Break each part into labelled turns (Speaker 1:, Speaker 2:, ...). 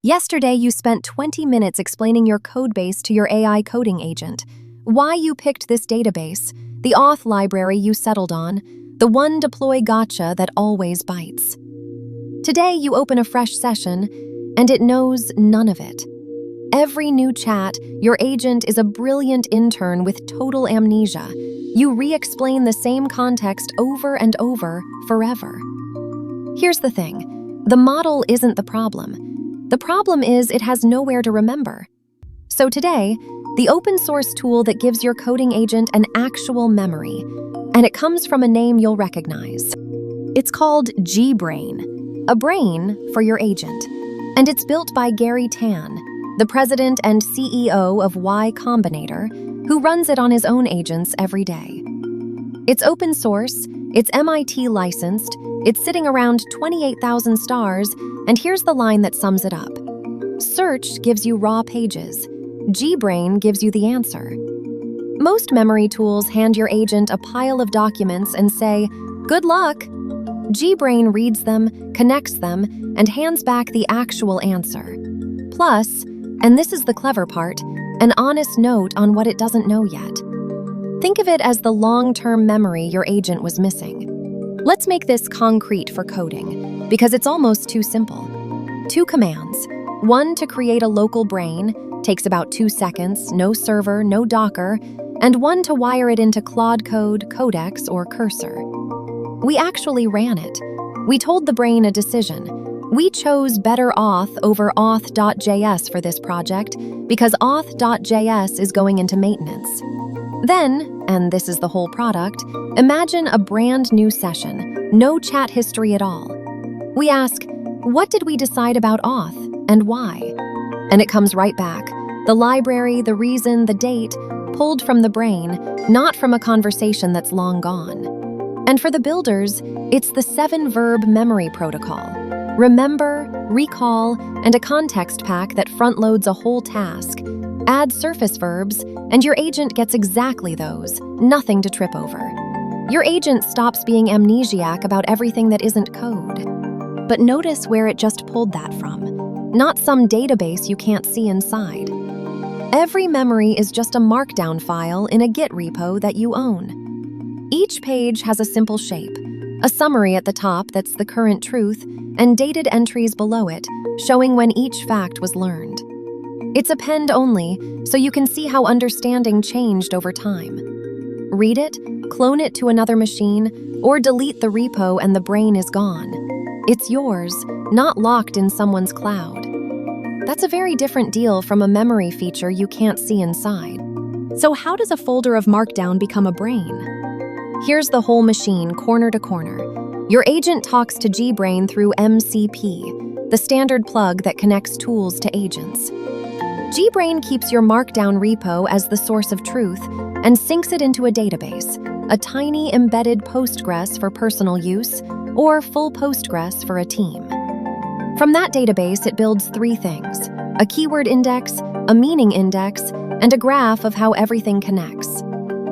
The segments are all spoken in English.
Speaker 1: Yesterday, you spent 20 minutes explaining your codebase to your AI coding agent, why you picked this database, the auth library you settled on, the one deploy gotcha that always bites. Today, you open a fresh session, and it knows none of it. Every new chat, your agent is a brilliant intern with total amnesia. You re-explain the same context over and over, forever. Here's the thing. The model isn't the problem. The problem is it has nowhere to remember. So today, the open source tool that gives your coding agent an actual memory, and it comes from a name you'll recognize. It's called gbrain, a brain for your agent, and it's built by Garry Tan, the president and CEO of Y Combinator, who runs it on his own agents every day. It's open source, it's MIT licensed, it's sitting around 28,000 stars, and here's the line that sums it up. Search gives you raw pages. gbrain gives you the answer. Most memory tools hand your agent a pile of documents and say, "Good luck." gbrain reads them, connects them, and hands back the actual answer. Plus, and this is the clever part, an honest note on what it doesn't know yet. Think of it as the long-term memory your agent was missing. Let's make this concrete for coding, because it's almost too simple. 2 commands. One to create a local brain, takes about 2 seconds, no server, no Docker, and one to wire it into Claude Code, Codex, or Cursor. We actually ran it. We told the brain a decision. We chose better auth over auth.js for this project because auth.js is going into maintenance. Then, and this is the whole product, imagine a brand new session, no chat history at all. We ask, what did we decide about auth and why? And it comes right back. The library, the reason, the date, pulled from the brain, not from a conversation that's long gone. And for the builders, it's the 7-verb memory protocol. Remember, recall, and a context pack that front-loads a whole task. Add surface verbs, and your agent gets exactly those, nothing to trip over. Your agent stops being amnesiac about everything that isn't code. But notice where it just pulled that from. Not some database you can't see inside. Every memory is just a markdown file in a Git repo that you own. Each page has a simple shape, a summary at the top that's the current truth, and dated entries below it, showing when each fact was learned. It's append only, so you can see how understanding changed over time. Read it, clone it to another machine, or delete the repo and the brain is gone. It's yours, not locked in someone's cloud. That's a very different deal from a memory feature you can't see inside. So how does a folder of Markdown become a brain? Here's the whole machine, corner to corner. Your agent talks to gbrain through MCP, the standard plug that connects tools to agents. gbrain keeps your Markdown repo as the source of truth and syncs it into a database, a tiny embedded Postgres for personal use or full Postgres for a team. From that database, it builds 3 things: a keyword index, a meaning index, and a graph of how everything connects.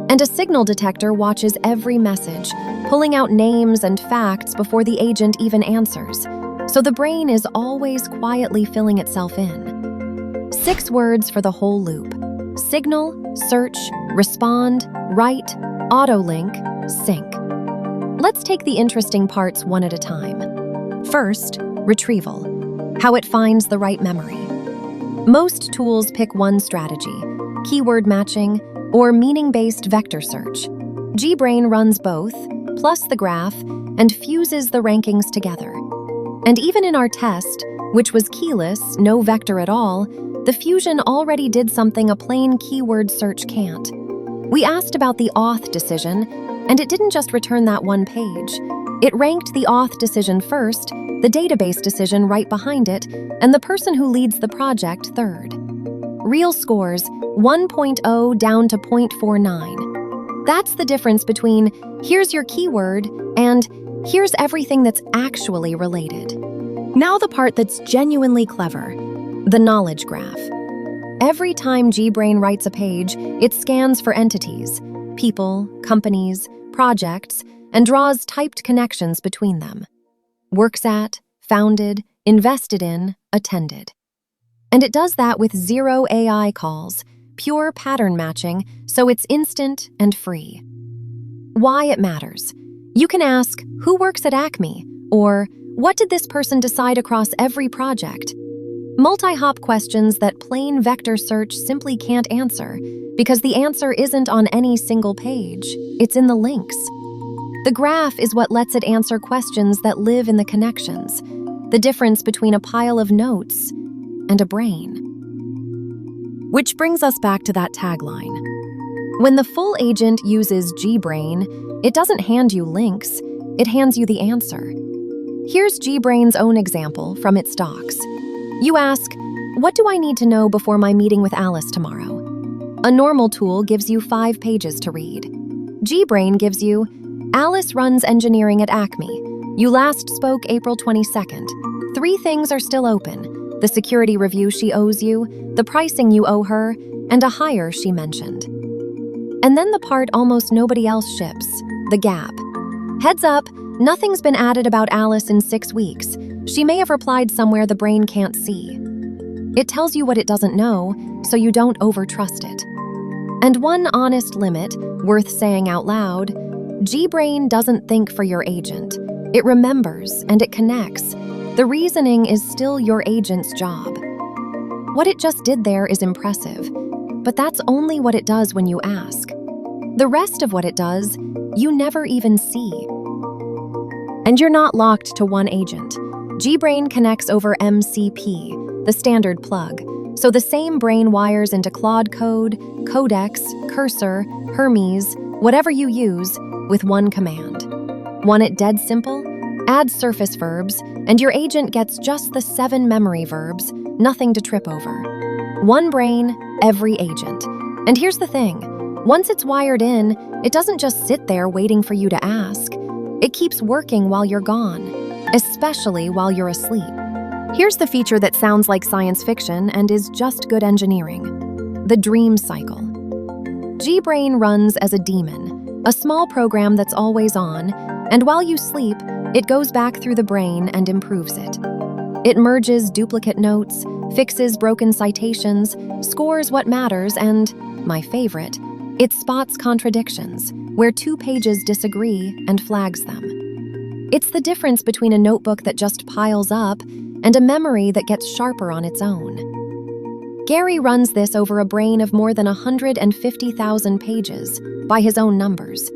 Speaker 1: And a signal detector watches every message, pulling out names and facts before the agent even answers, so the brain is always quietly filling itself in. 6 words for the whole loop: signal, search, respond, write, auto-link, sync. Let's take the interesting parts one at a time. First, retrieval, how it finds the right memory. Most tools pick one strategy, keyword matching, or meaning-based vector search. gbrain runs both, plus the graph, and fuses the rankings together. And even in our test, which was keyless, no vector at all, the fusion already did something a plain keyword search can't. We asked about the auth decision, and it didn't just return that one page. It ranked the auth decision first, the database decision right behind it, and the person who leads the project third. Real scores, 1.0 down to 0.49. That's the difference between here's your keyword and here's everything that's actually related. Now the part that's genuinely clever, the knowledge graph. Every time gbrain writes a page, it scans for entities, people, companies, projects, and draws typed connections between them. Works at, founded, invested in, attended. And it does that with zero AI calls, pure pattern matching, so it's instant and free. Why it matters. You can ask, who works at Acme? Or, what did this person decide across every project? Multi-hop questions that plain vector search simply can't answer, because the answer isn't on any single page, it's in the links. The graph is what lets it answer questions that live in the connections, the difference between a pile of notes and a brain. Which brings us back to that tagline. When the full agent uses gbrain, it doesn't hand you links, it hands you the answer. Here's gbrain's own example from its docs. You ask, what do I need to know before my meeting with Alice tomorrow? A normal tool gives you 5 pages to read. gbrain gives you, Alice runs engineering at Acme. You last spoke April 22nd. 3 things are still open: the security review she owes you, the pricing you owe her, and a hire she mentioned. And then the part almost nobody else ships, the gap. Heads up, nothing's been added about Alice in 6 weeks. She may have replied somewhere the brain can't see. It tells you what it doesn't know, so you don't overtrust it. And one honest limit, worth saying out loud, gbrain doesn't think for your agent. It remembers and it connects. The reasoning is still your agent's job. What it just did there is impressive, but that's only what it does when you ask. The rest of what it does, you never even see. And you're not locked to one agent. gbrain connects over MCP, the standard plug, so the same brain wires into Claude Code, Codex, Cursor, Hermes, whatever you use, with one command. Want it dead simple? Add surface verbs, and your agent gets just the 7 memory verbs, nothing to trip over. One brain, every agent. And here's the thing, once it's wired in, it doesn't just sit there waiting for you to ask. It keeps working while you're gone, especially while you're asleep. Here's the feature that sounds like science fiction and is just good engineering: the dream cycle. gbrain runs as a daemon, a small program that's always on, and while you sleep, it goes back through the brain and improves it. It merges duplicate notes, fixes broken citations, scores what matters, and, my favorite, it spots contradictions, where 2 pages disagree and flags them. It's the difference between a notebook that just piles up and a memory that gets sharper on its own. Garry runs this over a brain of more than 150,000 pages, by his own numbers.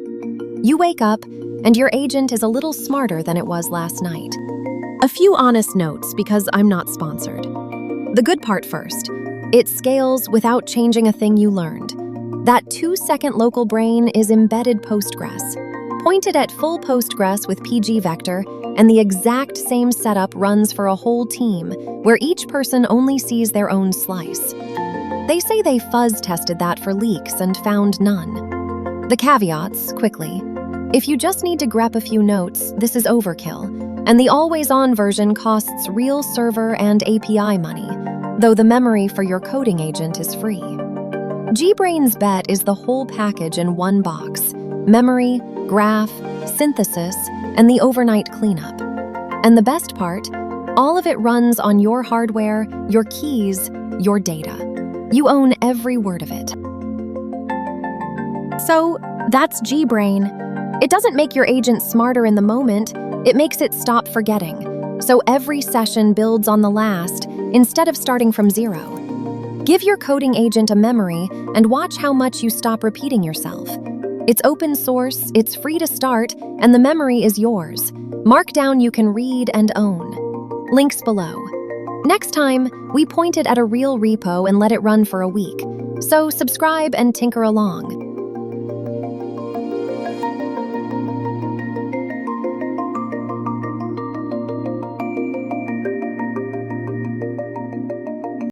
Speaker 1: You wake up, and your agent is a little smarter than it was last night. A few honest notes, because I'm not sponsored. The good part first. It scales without changing a thing you learned. That 2-second local brain is embedded Postgres. Pointed at full Postgres with PG vector, and the exact same setup runs for a whole team, where each person only sees their own slice. They say they fuzz-tested that for leaks and found none. The caveats, quickly. If you just need to grep a few notes, this is overkill, and the always-on version costs real server and API money, though the memory for your coding agent is free. gbrain's bet is the whole package in one box: memory, graph, synthesis, and the overnight cleanup. And the best part, all of it runs on your hardware, your keys, your data. You own every word of it. So, that's gbrain. It doesn't make your agent smarter in the moment, it makes it stop forgetting. So every session builds on the last, instead of starting from 0. Give your coding agent a memory and watch how much you stop repeating yourself. It's open source, it's free to start, and the memory is yours. Markdown you can read and own. Links below. Next time, we point it at a real repo and let it run for a week. So subscribe and tinker along.